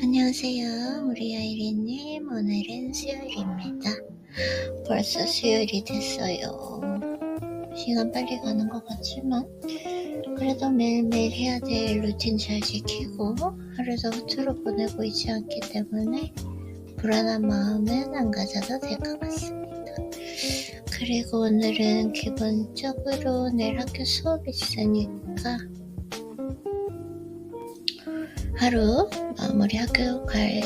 안녕하세요. 우리 아이리님, 오늘은 수요일입니다. 벌써 수요일이 됐어요. 시간 빨리 가는 것 같지만 그래도 매일매일 해야 될 루틴 잘 지키고 하루도 흐트러 보내고 있지 않기 때문에 불안한 마음은 안 가져도 될 것 같습니다. 그리고 오늘은 기본적으로 내일 학교 수업 있으니까 하루 마무리 학교 갈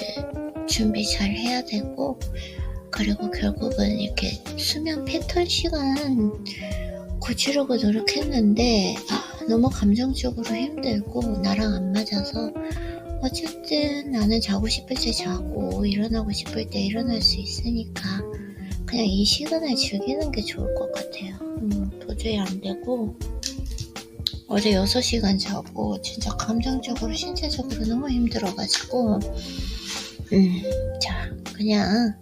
준비 잘 해야 되고, 그리고 결국은 이렇게 수면 패턴 시간 고치려고 노력했는데 너무 감정적으로 힘들고 나랑 안 맞아서 어쨌든 나는 자고 싶을 때 자고 일어나고 싶을 때 일어날 수 있으니까 그냥 이 시간을 즐기는 게 좋을 것 같아요. 도저히 안 되고 어제 6시간 자고 진짜 감정적으로 신체적으로 너무 힘들어가지고 자 그냥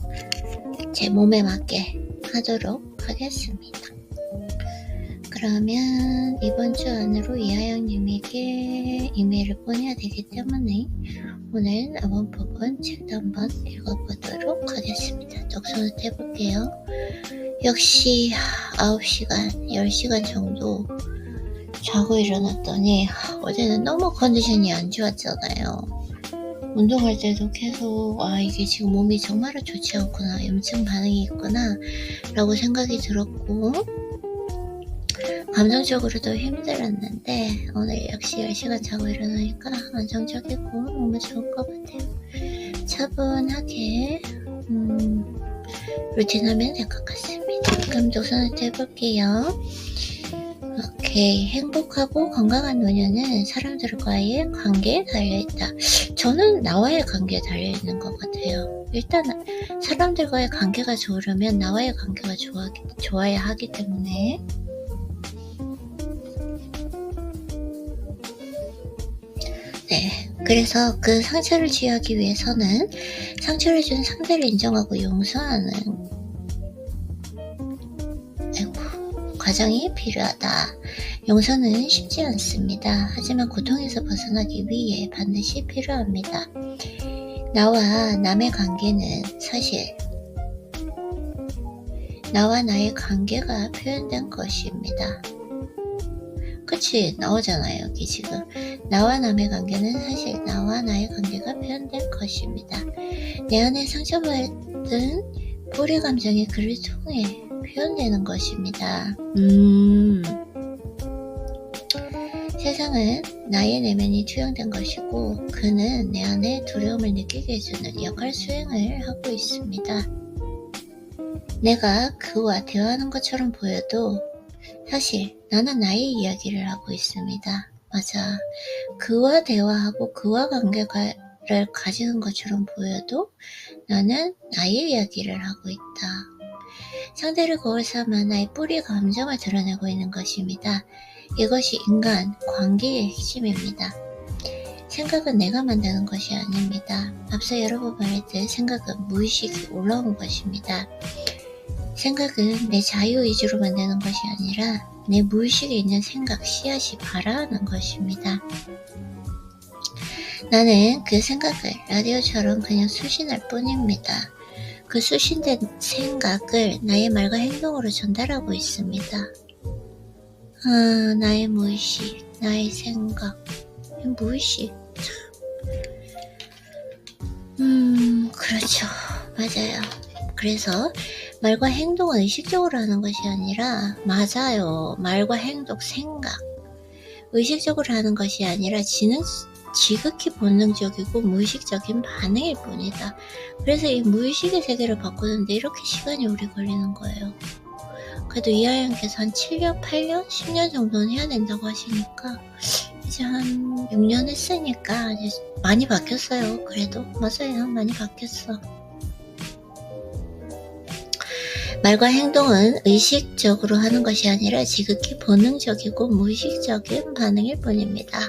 제 몸에 맞게 하도록 하겠습니다. 그러면 이번 주 안으로 이하영님에게 이메일을 보내야 되기 때문에 오늘 남은 부분 책도 한번 읽어보도록 하겠습니다. 독서노트 해볼게요. 역시 9시간, 10시간 정도 자고 일어났더니 어제는 너무 컨디션이 안 좋았잖아요. 운동할 때도 계속 이게 지금 몸이 정말로 좋지 않구나, 염증 반응이 있구나 라고 생각이 들었고 감정적으로도 힘들었는데 오늘 역시 10시간 자고 일어나니까 안정적이고 너무 좋을 것 같아요. 차분하게 루틴하면 될 것 같습니다. 그럼 독서노트 해볼게요. 오케이. 행복하고 건강한 노년은 사람들과의 관계에 달려있다. 저는 나와의 관계에 달려있는 것 같아요. 일단 사람들과의 관계가 좋으려면 나와의 관계가 좋아야 하기 때문에 그래서 그 상처를 치유하기 위해서는 상처를 준 상대를 인정하고 용서하는 과정이 필요하다. 용서는 쉽지 않습니다. 하지만 고통에서 벗어나기 위해 반드시 필요합니다. 나와 남의 관계는 사실 나와 나의 관계가 표현된 것입니다. 그치? 나오잖아요. 여기 지금 나와 남의 관계는 사실 나와 나의 관계가 표현된 것입니다. 내 안에 상처받은 뿌리 감정이 그를 통해 표현되는 것입니다. 세상은 나의 내면이 투영된 것이고 그는 내 안에 두려움을 느끼게 해주는 역할 수행을 하고 있습니다. 내가 그와 대화하는 것처럼 보여도 사실 나는 나의 이야기를 하고 있습니다. 맞아. 그와 대화하고 그와 관계를 가지는 것처럼 보여도 나는 나의 이야기를 하고 있다. 상대를 거울 삼아 나의 뿌리 감정을 드러내고 있는 것입니다. 이것이 인간 관계의 핵심입니다. 생각은 내가 만드는 것이 아닙니다. 앞서 여러 번 말했듯 생각은 무의식이 올라온 것입니다. 생각은 내 자유의지로 만드는 것이 아니라 내 무의식에 있는 생각, 씨앗이 발화하는 것입니다. 나는 그 생각을 라디오처럼 그냥 수신할 뿐입니다. 그 수신된 생각을 나의 말과 행동으로 전달하고 있습니다. 나의 무의식, 나의 생각, 무의식. 그렇죠. 맞아요. 그래서 말과 행동은 의식적으로 하는 것이 아니라 맞아요. 말과 행동, 생각. 의식적으로 하는 것이 아니라 지극히 본능적이고 무의식적인 반응일 뿐이다. 그래서 이 무의식의 세계를 바꾸는데 이렇게 시간이 오래 걸리는 거예요. 그래도 이하영께서 한 7년, 8년, 10년 정도는 해야 된다고 하시니까 이제 한 6년 했으니까 이제 많이 바뀌었어요. 그래도 맞아요. 많이 바뀌었어. 말과 행동은 의식적으로 하는 것이 아니라 지극히 본능적이고 무의식적인 반응일 뿐입니다.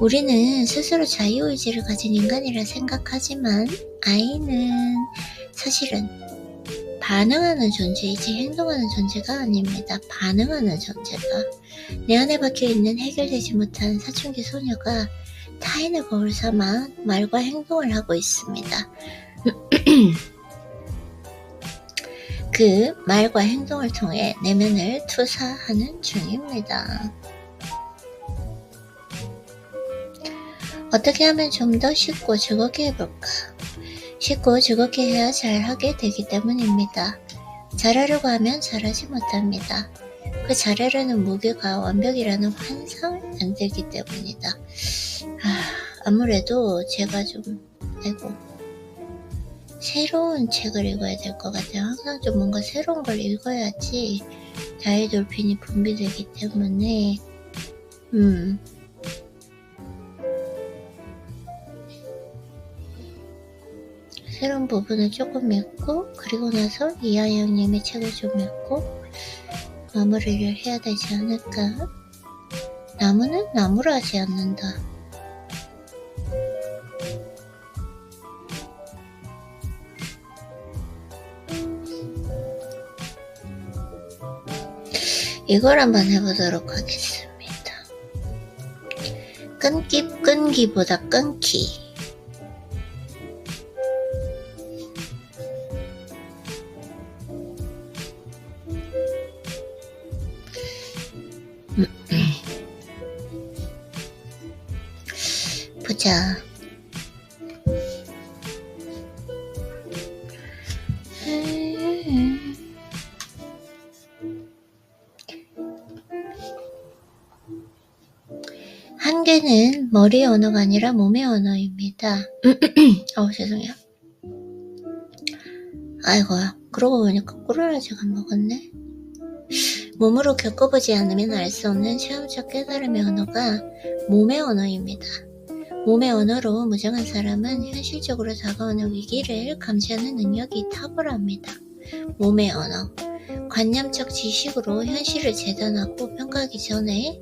우리는 스스로 자유의지를 가진 인간이라 생각하지만 아이는 사실은 반응하는 존재이지 행동하는 존재가 아닙니다. 반응하는 존재다. 내 안에 박혀있는 해결되지 못한 사춘기 소녀가 타인의 거울 삼아 말과 행동을 하고 있습니다. 그 말과 행동을 통해 내면을 투사하는 중입니다. 어떻게 하면 좀 더 쉽고 즐겁게 해볼까? 쉽고 즐겁게 해야 잘하게 되기 때문입니다. 잘하려고 하면 잘하지 못합니다. 그 잘하려는 무게가 완벽이라는 환상을 만들기 때문이다. 아무래도 제가 좀 새로운 책을 읽어야 될 것 같아요. 항상 좀 뭔가 새로운 걸 읽어야지 다이돌핀이 분비되기 때문에 새로운 부분을 조금 읽고 그리고 나서 이하영님의 책을 좀 읽고 마무리를 해야 되지 않을까? 나무는 나무로 하지 않는다. 이걸 한번 해보도록 하겠습니다. 끈기보다 끊기. 보자. 한계는 머리의 언어가 아니라 몸의 언어입니다. 죄송해요. 아이고야, 그러고 보니까 꿀을 아직 안 먹었네. 몸으로 겪어보지 않으면 알 수 없는 체험적 깨달음의 언어가 몸의 언어입니다. 몸의 언어로 무정한 사람은 현실적으로 다가오는 위기를 감지하는 능력이 탁월합니다. 몸의 언어, 관념적 지식으로 현실을 재단하고 평가하기 전에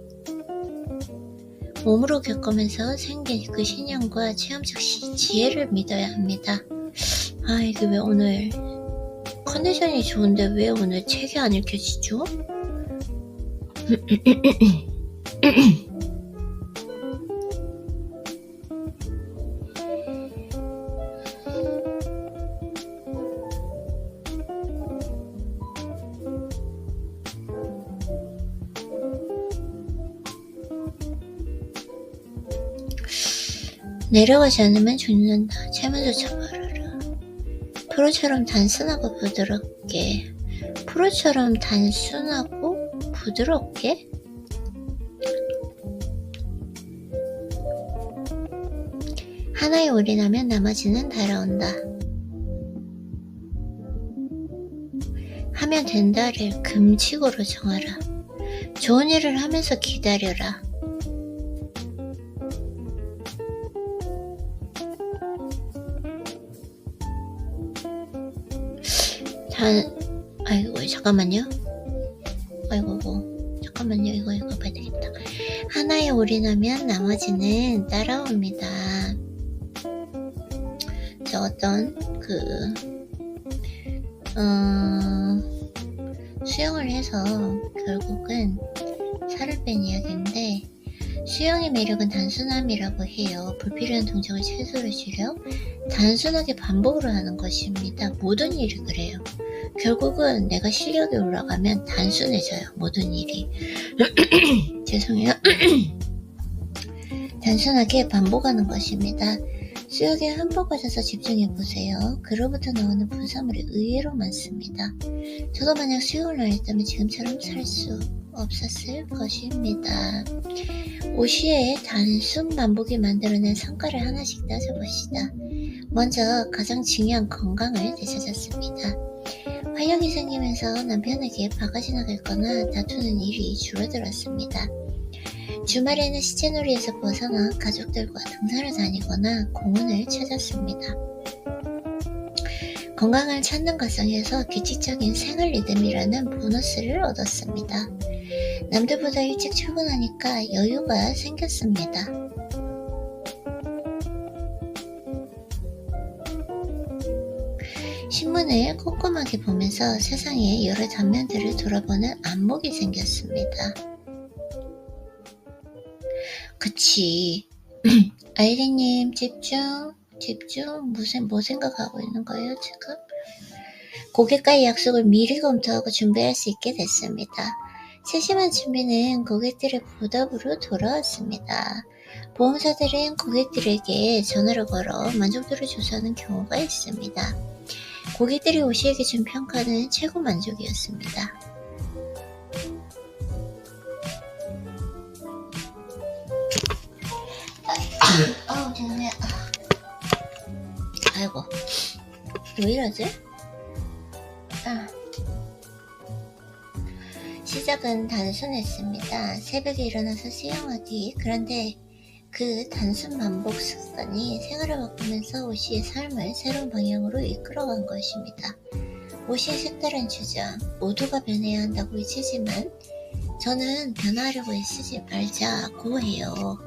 몸으로 겪으면서 생긴 그 신념과 체험적 지혜를 믿어야 합니다. 이게 왜 오늘 컨디션이 좋은데 왜 오늘 책이 안 읽혀지죠? 내려가지 않으면 죽는다. 채무조차 말하라. 프로처럼 단순하고 부드럽게. 프로처럼 단순하고 부드럽게? 하나에 올인하면 나머지는 달아온다. 하면 된다를 금칙으로 정하라. 좋은 일을 하면서 기다려라. 잠깐만요. 잠깐만요. 이거 봐야 되겠다. 하나에 올인하면 나머지는 따라옵니다. 수영을 해서 결국은 살을 뺀 이야기인데, 수영의 매력은 단순함이라고 해요. 불필요한 동작을 최소로 줄여 단순하게 반복으로 하는 것입니다. 모든 일이 그래요. 결국은 내가 실력이 올라가면 단순해져요. 모든 일이. 죄송해요. 단순하게 반복하는 것입니다. 수영에 한 번 빠져서 집중해보세요. 그로부터 나오는 부산물이 의외로 많습니다. 저도 만약 수영을 안 했다면 지금처럼 살 수 없었을 것입니다. 오시의 단순 반복이 만들어낸 성과를 하나씩 따져봅시다. 먼저 가장 중요한 건강을 되찾았습니다. 활력이 생기면서 남편에게 바가지 나갔거나 다투는 일이 줄어들었습니다. 주말에는 시체놀이에서 벗어나 가족들과 등산을 다니거나 공원을 찾았습니다. 건강을 찾는 과정에서 규칙적인 생활 리듬이라는 보너스를 얻었습니다. 남들보다 일찍 출근하니까 여유가 생겼습니다. 신문을 꼼꼼하게 보면서 세상의 여러 단면들을 돌아보는 안목이 생겼습니다. 그치. 아이리님 집중. 뭐 생각하고 있는 거예요 지금? 고객과의 약속을 미리 검토하고 준비할 수 있게 됐습니다. 세심한 준비는 고객들의 보답으로 돌아왔습니다. 보험사들은 고객들에게 전화를 걸어 만족도를 조사하는 경우가 있습니다. 고객들이 오시에게 준 평가는 최고 만족이었습니다. 죄송해요. 아이고, 왜 이러지? 시작은 단순했습니다. 새벽에 일어나서 수영하기. 그런데 그 단순 반복 습관이 생활을 바꾸면서 오시의 삶을 새로운 방향으로 이끌어간 것입니다. 오시의 색다른 주장, 모두가 변해야 한다고 외치지만 저는 변화하려고 애쓰지 말자고 해요.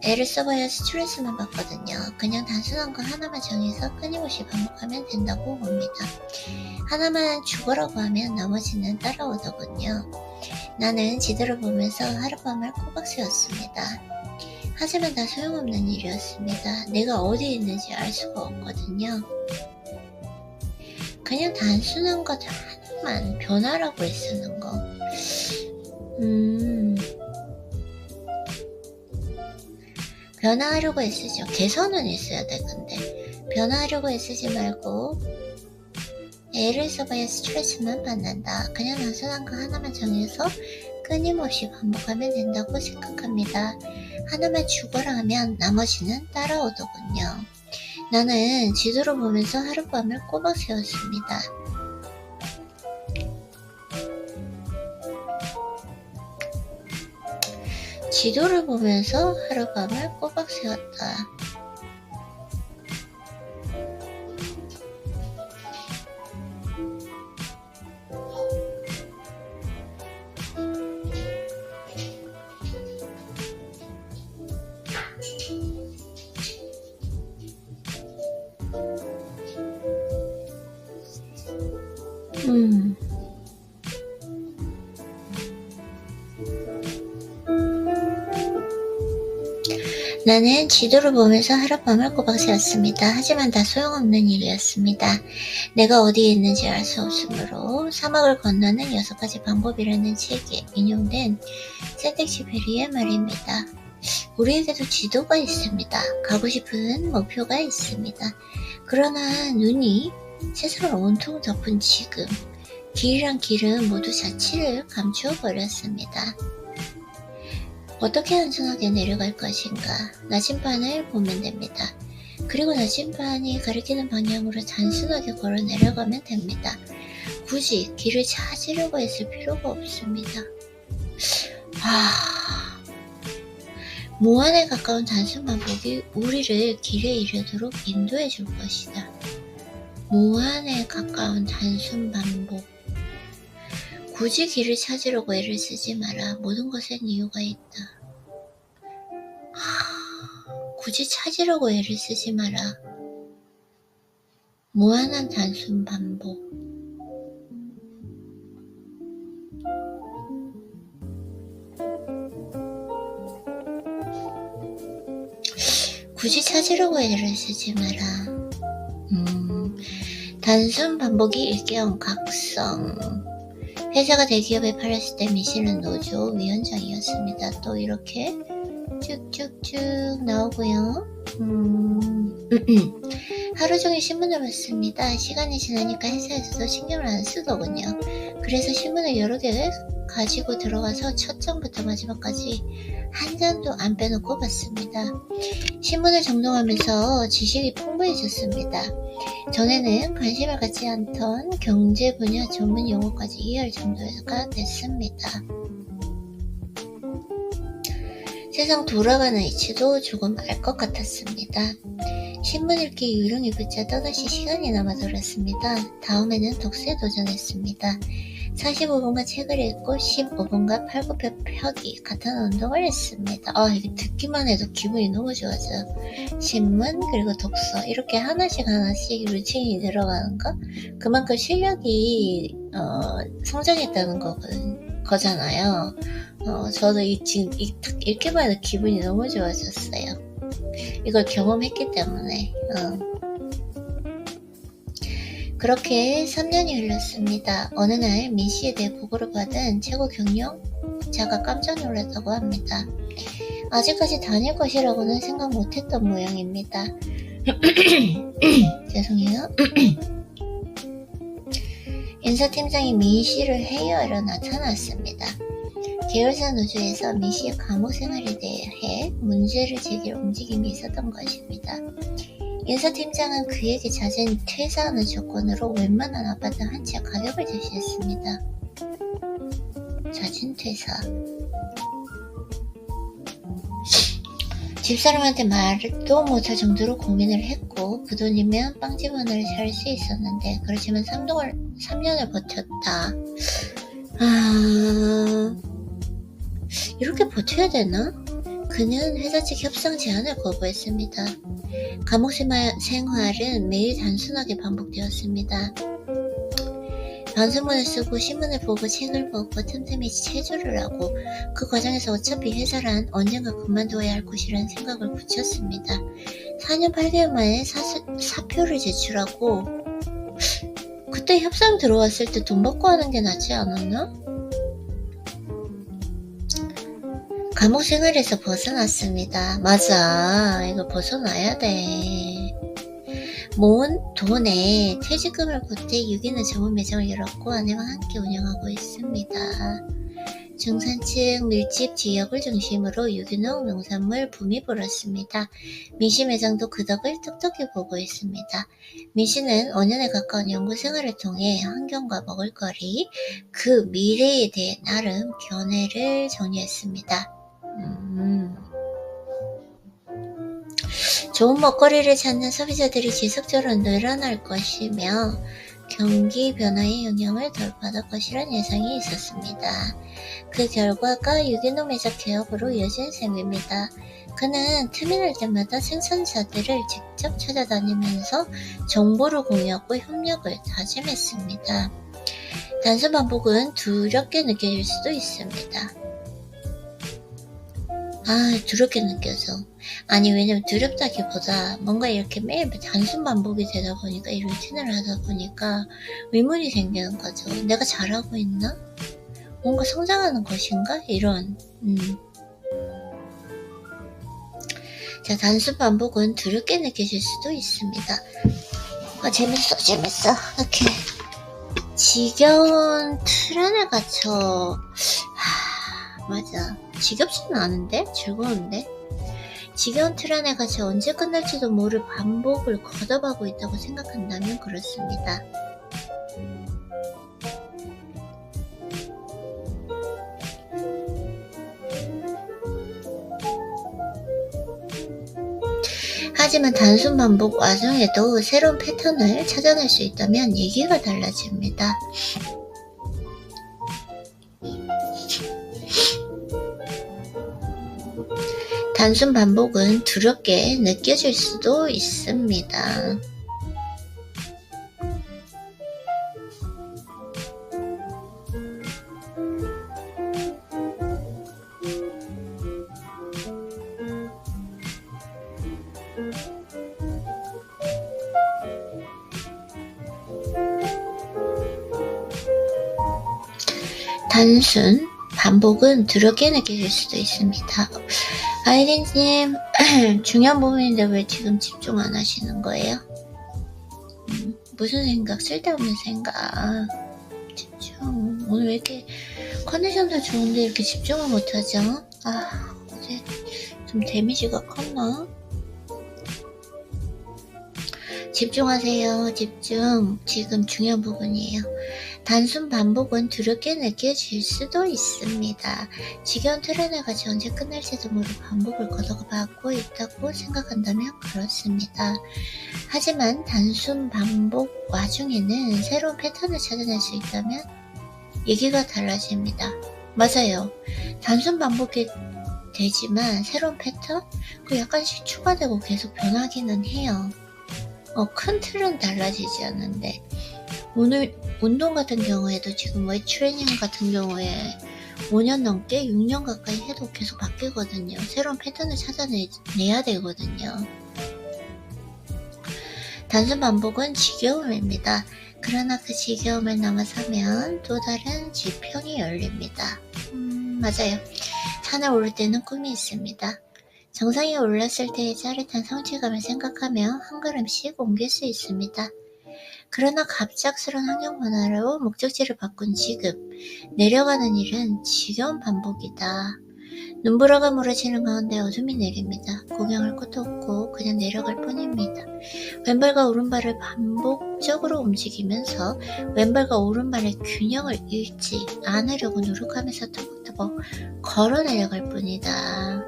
애를 써봐야 스트레스만 받거든요. 그냥 단순한 거 하나만 정해서 끊임없이 반복하면 된다고 봅니다. 하나만 죽어라고 하면 나머지는 따라오더군요. 나는 지도를 보면서 하룻밤을 꼬박 세웠습니다. 하지만 다 소용없는 일이었습니다. 내가 어디에 있는지 알 수가 없거든요. 그냥 단순한 것 하나만 변화라고 애쓰는 거. 변화하려고 애쓰죠. 개선은 있어야 돼. 근데 변화하려고 애쓰지 말고 애를 써봐야 스트레스만 받는다. 그냥 단순한 거 하나만 정해서 끊임없이 반복하면 된다고 생각합니다. 하나만 죽어라 하면 나머지는 따라오더군요. 나는 지도를 보면서 하룻밤을 꼬박 세웠습니다. 지도를 보면서 하룻밤을 꼬박 세웠다. 나는 지도를 보면서 하룻밤을 꼬박 세웠습니다. 하지만 다 소용없는 일이었습니다. 내가 어디에 있는지 알 수 없으므로 사막을 건너는 6가지 방법이라는 책에 인용된 샌덱시 베리의 말입니다. 우리에게도 지도가 있습니다. 가고 싶은 목표가 있습니다. 그러나 눈이 세상을 온통 덮은 지금 길이란 길은 모두 자취를 감추어 버렸습니다. 어떻게 단순하게 내려갈 것인가? 나침반을 보면 됩니다. 그리고 나침반이 가리키는 방향으로 단순하게 걸어 내려가면 됩니다. 굳이 길을 찾으려고 했을 필요가 없습니다. 무한에 가까운 단순 반복이 우리를 길에 이르도록 인도해 줄 것이다. 무한에 가까운 단순 반복. 굳이 길을 찾으려고 애를 쓰지 마라. 모든 것엔 이유가 있다. 굳이 찾으려고 애를 쓰지 마라. 무한한 단순 반복. 굳이 찾으려고 애를 쓰지 마라. 단순 반복이 일깨운 각성. 회사가 대기업에 팔았을 때 미슐랭 노조 위원장이었습니다. 또 이렇게 쭉쭉쭉 나오고요. 하루 종일 신문을 봤습니다. 시간이 지나니까 회사에서도 신경을 안 쓰더군요. 그래서 신문을 여러 개 가지고 들어가서 첫 장부터 마지막까지 한 장도 안 빼놓고 봤습니다. 신문을 정독하면서 지식이 풍부해졌습니다. 전에는 관심을 갖지 않던 경제 분야 전문 용어까지 이해할 정도가 됐습니다. 세상 돌아가는 이치도 조금 알 것 같았습니다. 신문 읽기 요령이 붙자 또다시 시간이 남아돌았습니다. 다음에는 독서에 도전했습니다. 45분간 책을 읽고 15분간 팔굽혀펴기 같은 운동을 했습니다. 이게 듣기만 해도 기분이 너무 좋아져요. 신문 그리고 독서 이렇게 하나씩 루틴이 들어가는 거 그만큼 실력이 성장했다는 거거든요. 거잖아요. 저도 지금 딱 읽기만 해도 기분이 너무 좋아졌어요. 이걸 경험했기 때문에. 그렇게 3년이 흘렀습니다. 어느 날 민씨에 대해 보고를 받은 최고 경영자가 깜짝 놀랐다고 합니다. 아직까지 다닐 것이라고는 생각 못했던 모양입니다. 죄송해요. 인사팀장이 민씨를 회유하러 나타났습니다. 계열사 노조에서 민씨의 감옥 생활에 대해 문제를 제기할 움직임이 있었던 것입니다. 인사팀장은 그에게 잦은 퇴사하는 조건으로 웬만한 아파트 한 채 가격을 제시했습니다. 잦은 퇴사. 집사람한테 말도 못할 정도로 고민을 했고 그 돈이면 빵집 하나를 살 수 있었는데 그렇지만 3년을 버텼다. 이렇게 버텨야 되나? 그는 회사 측 협상 제안을 거부했습니다. 감옥 생활은 매일 단순하게 반복되었습니다. 반성문을 쓰고 신문을 보고 책을 보고 틈틈이 체조를 하고 그 과정에서 어차피 회사란 언젠가 그만둬야 할 곳이라는 생각을 굳혔습니다. 4년 8개월 만에 사표를 제출하고 그때 협상 들어왔을 때 돈 받고 하는 게 낫지 않았나? 감옥 생활에서 벗어났습니다. 맞아, 이거 벗어나야 돼. 모은 돈에 퇴직금을 보태 유기농 전문 매장을 열었고 아내와 함께 운영하고 있습니다. 중산층 밀집 지역을 중심으로 유기농 농산물 붐이 불었습니다. 민씨 매장도 그 덕을 똑똑히 보고 있습니다. 민씨는 5년에 가까운 연구 생활을 통해 환경과 먹을거리, 그 미래에 대해 나름 견해를 정리했습니다. 좋은 먹거리를 찾는 소비자들이 지속적으로 늘어날 것이며 경기 변화의 영향을 덜 받을 것이란 예상이 있었습니다. 그 결과가 유기농 매장 개업으로 이어진 셈입니다. 그는 틈이 날 때마다 생산자들을 직접 찾아다니면서 정보를 공유하고 협력을 다짐했습니다. 단순 반복은 두렵게 느껴질 수도 있습니다. 두렵게 느껴져. 아니, 왜냐면 두렵다기보다 뭔가 이렇게 매일 단순 반복이 되다 보니까 이 루틴을 하다 보니까 의문이 생기는 거죠. 내가 잘하고 있나? 뭔가 성장하는 것인가? 이런. 자, 단순 반복은 두렵게 느껴질 수도 있습니다. 재밌어. 이렇게 지겨운 틀 안에 갇혀. 맞아. 지겹지는 않은데? 즐거운데? 지겨운 틀 안에 갇혀 언제 끝날지도 모를 반복을 거듭하고 있다고 생각한다면 그렇습니다. 하지만 단순 반복 와중에도 새로운 패턴을 찾아낼 수 있다면 얘기가 달라집니다. 단순 반복은 두렵게 느껴질 수도 있습니다. 단순 반복은 두렵게 느껴질 수도 있습니다. 아이린님, 중요한 부분인데 왜 지금 집중 안 하시는 거예요? 무슨 생각? 쓸데없는 생각. 집중. 오늘 왜 이렇게 컨디션도 좋은데 이렇게 집중을 못하죠? 어제 좀 데미지가 컸나? 집중하세요. 집중. 지금 중요한 부분이에요. 단순 반복은 두렵게 느껴질 수도 있습니다. 지겨운 틀 안에 갇혀 언제 끝날지도 모르고 반복을 거듭하고 있다고 생각한다면 그렇습니다. 하지만 단순 반복 와중에는 새로운 패턴을 찾아낼 수 있다면 얘기가 달라집니다. 맞아요. 단순 반복이 되지만 새로운 패턴? 약간씩 추가되고 계속 변하기는 해요. 큰 틀은 달라지지 않는데 오늘 운동 같은 경우에도 지금 웨이트 트레이닝 같은 경우에 5년 넘게 6년 가까이 해도 계속 바뀌거든요. 새로운 패턴을 찾아내야 되거든요. 단순 반복은 지겨움입니다. 그러나 그 지겨움을 넘어서면 또 다른 지평이 열립니다. 맞아요. 산을 오를 때는 꿈이 있습니다. 정상에 올랐을 때의 짜릿한 성취감을 생각하며 한 걸음씩 옮길 수 있습니다. 그러나 갑작스런 환경 변화로 목적지를 바꾼 지금, 내려가는 일은 지겨운 반복이다. 눈보라가 몰아치는 가운데 어둠이 내립니다. 구경할 것도 없고 그냥 내려갈 뿐입니다. 왼발과 오른발을 반복적으로 움직이면서 왼발과 오른발의 균형을 잃지 않으려고 노력하면서 터벅터벅 걸어 내려갈 뿐이다.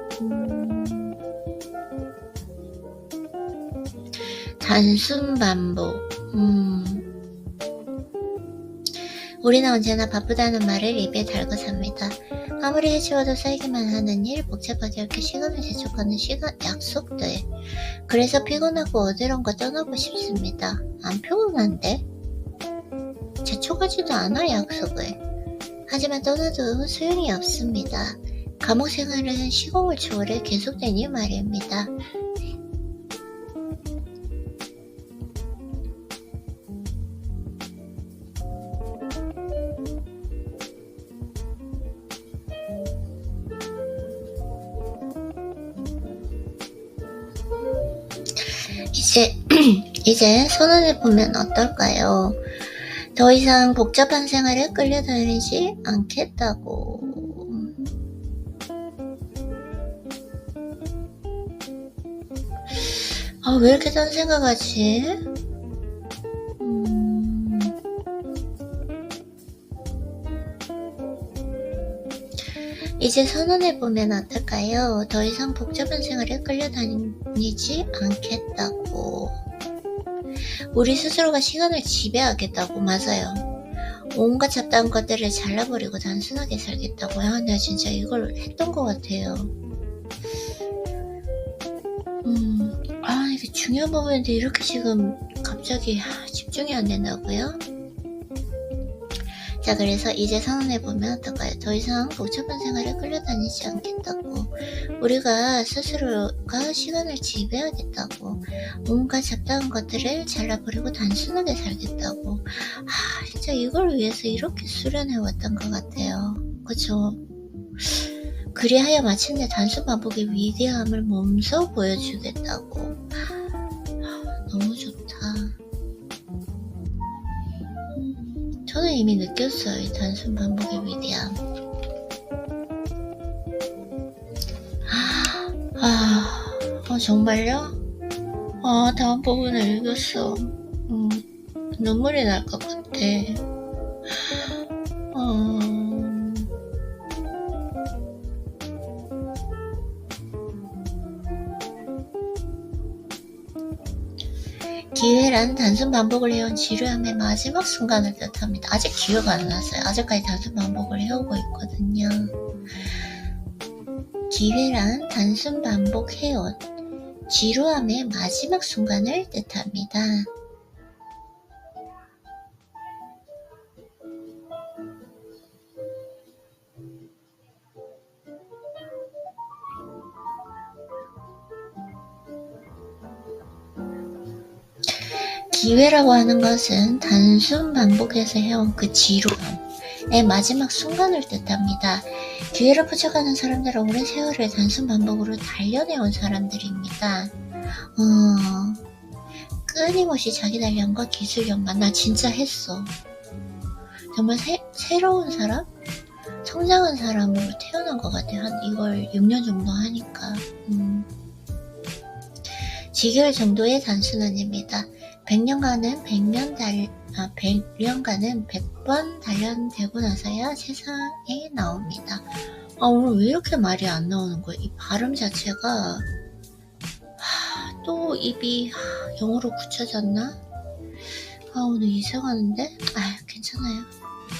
단순 반복. 우리는 언제나 바쁘다는 말을 입에 달고 삽니다. 아무리 해치워도 쌓이기만 하는 일, 복잡하게 이렇게 시간을 재촉하는 약속들. 그래서 피곤하고 어디론가 떠나고 싶습니다. 안 피곤한데? 재촉하지도 않아 약속을. 하지만 떠나도 소용이 없습니다. 감옥 생활은 시공을 초월해 계속되니 말입니다. 이제 선언해보면 어떨까요? 더 이상 복잡한 생활에 끌려다니지 않겠다고. 왜 이렇게 딴 생각하지? 이제 선언해보면 어떨까요? 더 이상 복잡한 생활에 끌려다니지 않겠다고. 우리 스스로가 시간을 지배하겠다고. 맞아요. 온갖 잡다한 것들을 잘라버리고 단순하게 살겠다고요. 내가 진짜 이걸 했던 것 같아요. 이게 중요한 부분인데 이렇게 지금 갑자기 집중이 안 된다고요? 자, 그래서 이제 선언해보면 어떨까요? 더 이상 복잡한 생활에 끌려다니지 않겠다고. 우리가 스스로가 시간을 지배하겠다고. 온갖 잡다한 것들을 잘라버리고 단순하게 살겠다고. 진짜 이걸 위해서 이렇게 수련해왔던 것 같아요. 그쵸? 그리하여 마침내 단순 반복의 위대함을 몸소 보여주겠다고. 너무 좋다. 저는 이미 느꼈어요. 이 단순 반복의 위대함. 정말요? 다음 부분을 읽었어. 눈물이 날 것 같아. 기회란 단순 반복을 해온 지루함의 마지막 순간을 뜻합니다. 아직 기회가 안 났어요. 아직까지 단순 반복을 해오고 있거든요. 기회란 단순 반복해온 지루함의 마지막 순간을 뜻합니다. 기회라고 하는 것은 단순 반복해서 해온 그 지루함의 마지막 순간을 뜻합니다. 기회를 포착하는 사람들은 오랜 세월을 단순 반복으로 단련해온 사람들입니다. 끊임없이 자기 단련과 기술력만. 나 진짜 했어. 정말 새로운 사람? 성장한 사람으로 태어난 것 같아요. 이걸 6년 정도 하니까. 지겨울 정도의 단순한 일입니다. 100년간은 100번 단련되고 나서야 세상에 나옵니다. 오늘 왜 이렇게 말이 안 나오는 거야? 이 발음 자체가 또 입이 영어로 굳혀졌나? 오늘 이상하는데? 괜찮아요.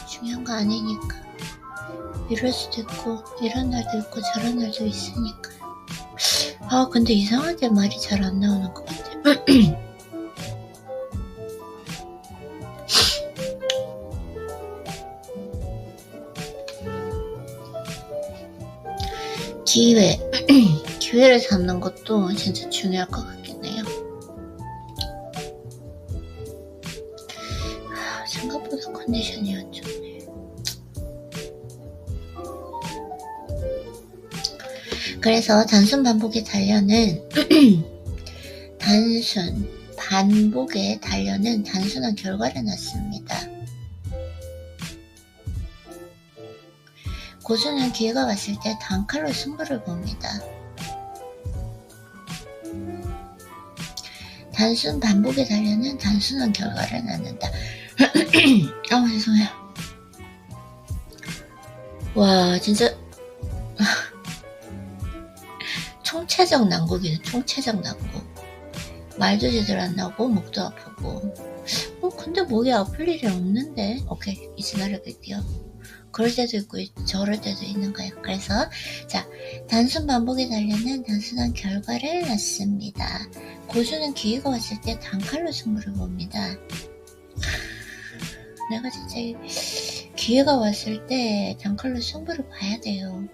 중요한 거 아니니까. 이럴 수도 있고 이런 날도 있고 저런 날도 있으니까요. 근데 이상하게 말이 잘 안 나오는 것 같아요. 기회를 잡는 것도 진짜 중요할 것 같긴 해요. 생각보다 컨디션이 안 좋네. 그래서 단순 반복의 단련은 단순한 결과를 낳습니다. 고수는 기회가 왔을 때 단칼로 승부를 봅니다. 단순 반복의 단련은 단순한 결과를 낳는다. 죄송해요. 와, 진짜 총체적 난국이네. 총체적 난국. 말도 제대로 안 나오고 목도 아프고. 근데 목이 아플 일이 없는데. 오케이, 이제 나를게요. 그럴 때도 있고 저럴 때도 있는 거예요. 그래서 자, 단순 반복의 단련은 단순한 결과를 낳습니다. 고수는 기회가 왔을 때 단칼로 승부를 봅니다. 내가 진짜 기회가 왔을 때 단칼로 승부를 봐야 돼요.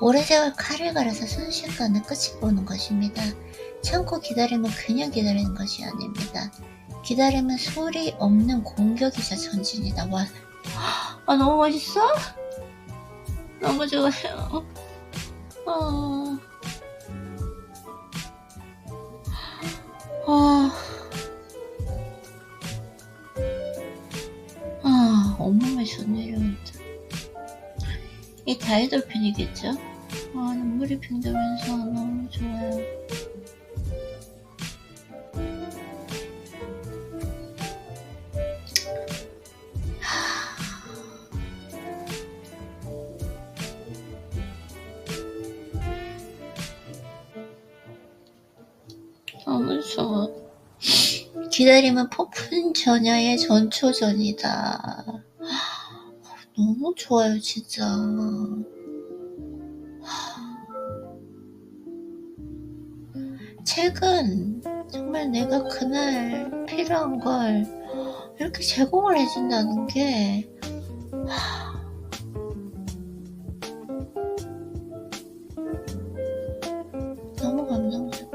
오랜 세월 칼을 갈아서 순식간에 끝을 보는 것입니다. 참고 기다리면 그냥 기다리는 것이 아닙니다. 기다리면 소리 없는 공격이자 전진이다. 와, 너무 멋있어? 너무 좋아요. 온몸에 전율이었다. 이 다이돌핀이겠죠? 눈물이 핑 돌면서 너무 좋아요. 너무 좋아. 기다림은 폭풍 전야의 전초전이다. 너무 좋아요, 진짜. 책은 정말 내가 그날 필요한 걸 이렇게 제공을 해준다는 게 너무 감동적이에요.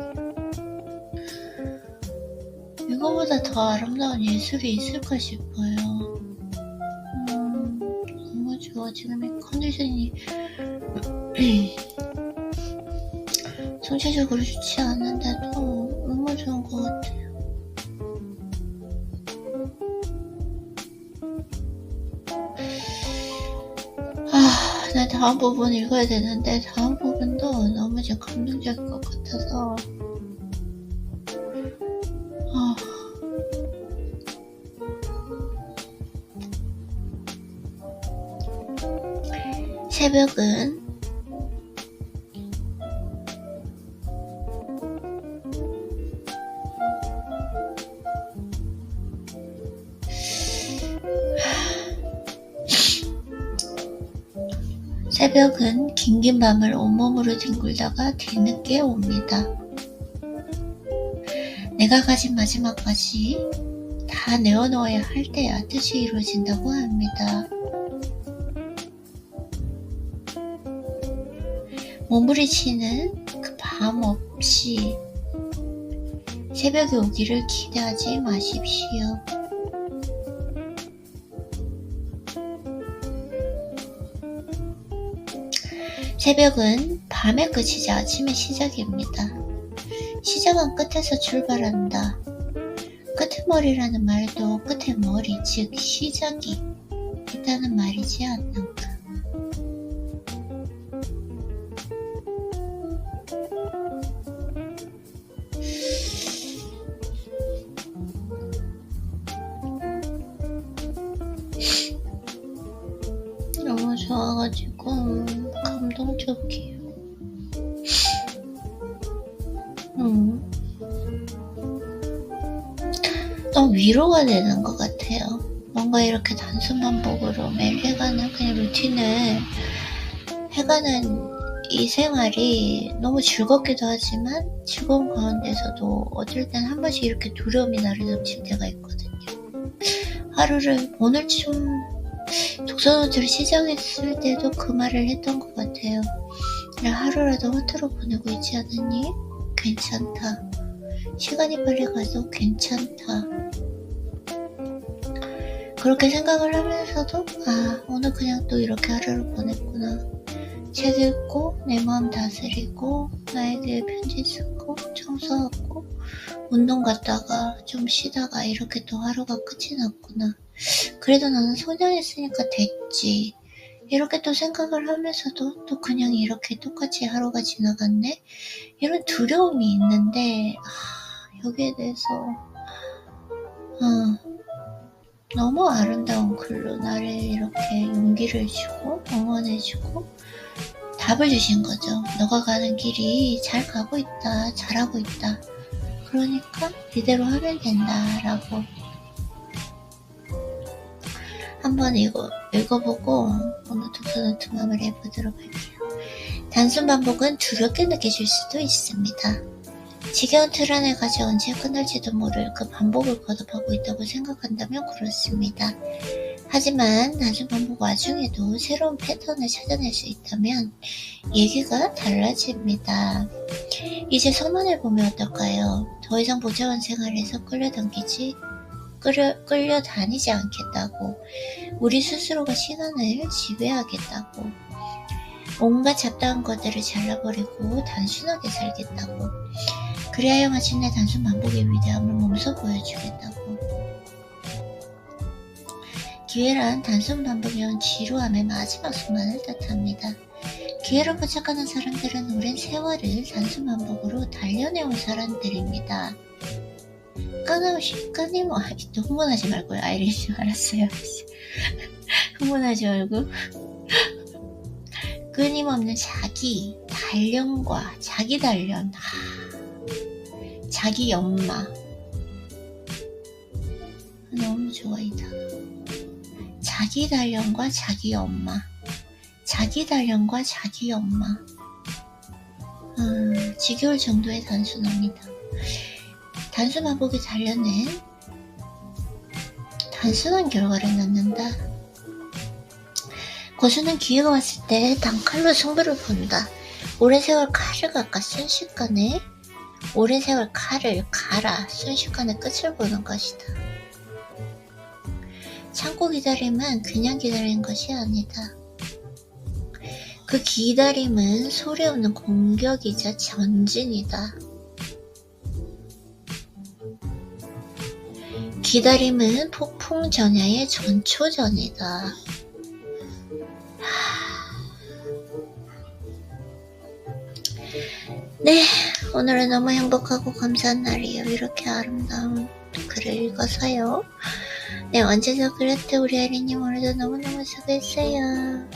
이거보다 더 아름다운 예술이 있을까 싶어요. 너무 좋아. 지금 이 컨디션이 전체적으로 좋지 않은데도 너무 좋은 것 같아요. 나 다음 부분 읽어야 되는데 다음 부분도 너무 지금 감동적인 것 같아서 새벽은 긴긴 밤을 온몸으로 뒹굴다가 뒤늦게 옵니다. 내가 가진 마지막까지 다 내어놓아야 할 때야 뜻이 이루어진다고 합니다. 몸부리치는 그 밤 없이 새벽이 오기를 기대하지 마십시오. 새벽은 밤의 끝이자 아침의 시작입니다. 시작은 끝에서 출발한다. 끄트머리라는 말도 끝의 머리, 즉 시작이 있다는 말이지 않는가. 너무 좋아가지고 감동적이에요. 너무 위로가 되는 것 같아요. 뭔가 이렇게 단순 반복으로 매일 해가는 그냥 루틴을 해가는 이 생활이 너무 즐겁기도 하지만 즐거운 가운데서도 어떨 땐 한 번씩 이렇게 두려움이 나를 넘칠 때가 있거든요. 하루를 오늘쯤 독서노트를 시작했을 때도 그 말을 했던 것 같아요. 야, 하루라도 허투루 보내고 있지 않았니? 괜찮다. 시간이 빨리 가도 괜찮다. 그렇게 생각을 하면서도 오늘 그냥 또 이렇게 하루를 보냈구나. 책 읽고 내 마음 다스리고 나에게 편지 쓰고 청소하고 운동 갔다가 좀 쉬다가 이렇게 또 하루가 끝이 났구나. 그래도 나는 성장했으니까 됐지. 이렇게 또 생각을 하면서도 또 그냥 이렇게 똑같이 하루가 지나갔네. 이런 두려움이 있는데 여기에 대해서 너무 아름다운 글로 나를 이렇게 용기를 주고 응원해주고 답을 주신 거죠. 너가 가는 길이 잘 가고 있다. 잘하고 있다. 그러니까 이대로 하면 된다 라고 한번 읽어보고 오늘 독서노트 마무리해보도록 할게요. 단순 반복은 두렵게 느껴질 수도 있습니다. 지겨운 틀 안에까지 언제 끝날지도 모를 그 반복을 거듭하고 있다고 생각한다면 그렇습니다. 하지만 단순 반복 와중에도 새로운 패턴을 찾아낼 수 있다면 얘기가 달라집니다. 이제 서문을 보면 어떨까요? 더 이상 보좌원 생활에서 끌려다니지 않겠다고, 우리 스스로가 시간을 지배하겠다고, 온갖 잡다한 것들을 잘라버리고 단순하게 살겠다고, 그리하여 마침내 단순 반복의 위대함을 몸소 보여주겠다고. 기회란 단순 반복이 온 지루함의 마지막 순간을 뜻합니다. 기회로 포착하는 사람들은 오랜 세월을 단순 반복으로 달려내온 사람들입니다. 또 흥분하지 말고요. 아이리님 알았어요. 흥분하지 말고. 끊임없는 자기 단련과 자기 단련, 자기 연마. 너무 좋아 이 단어. 자기 단련과 자기 연마. 자기 단련과 자기 연마. 지겨울 정도의 단순합니다. 단순 반복이 단련은 단순한 결과를 낳는다. 고수는 기회가 왔을 때 단칼로 승부를 본다. 오랜 세월 칼을 깎아 순식간에 오랜 세월 칼을 갈아 순식간에 끝을 보는 것이다. 참고 기다림은 그냥 기다리는 것이 아니다. 그 기다림은 소리 없는 공격이자 전진이다. 기다림은 폭풍 전야의 전초전이다. 네, 오늘은 너무 행복하고 감사한 날이에요. 이렇게 아름다운 글을 읽어서요. 네, 언제적 그랬대 우리 아이리님 오늘도 너무너무 수고했어요.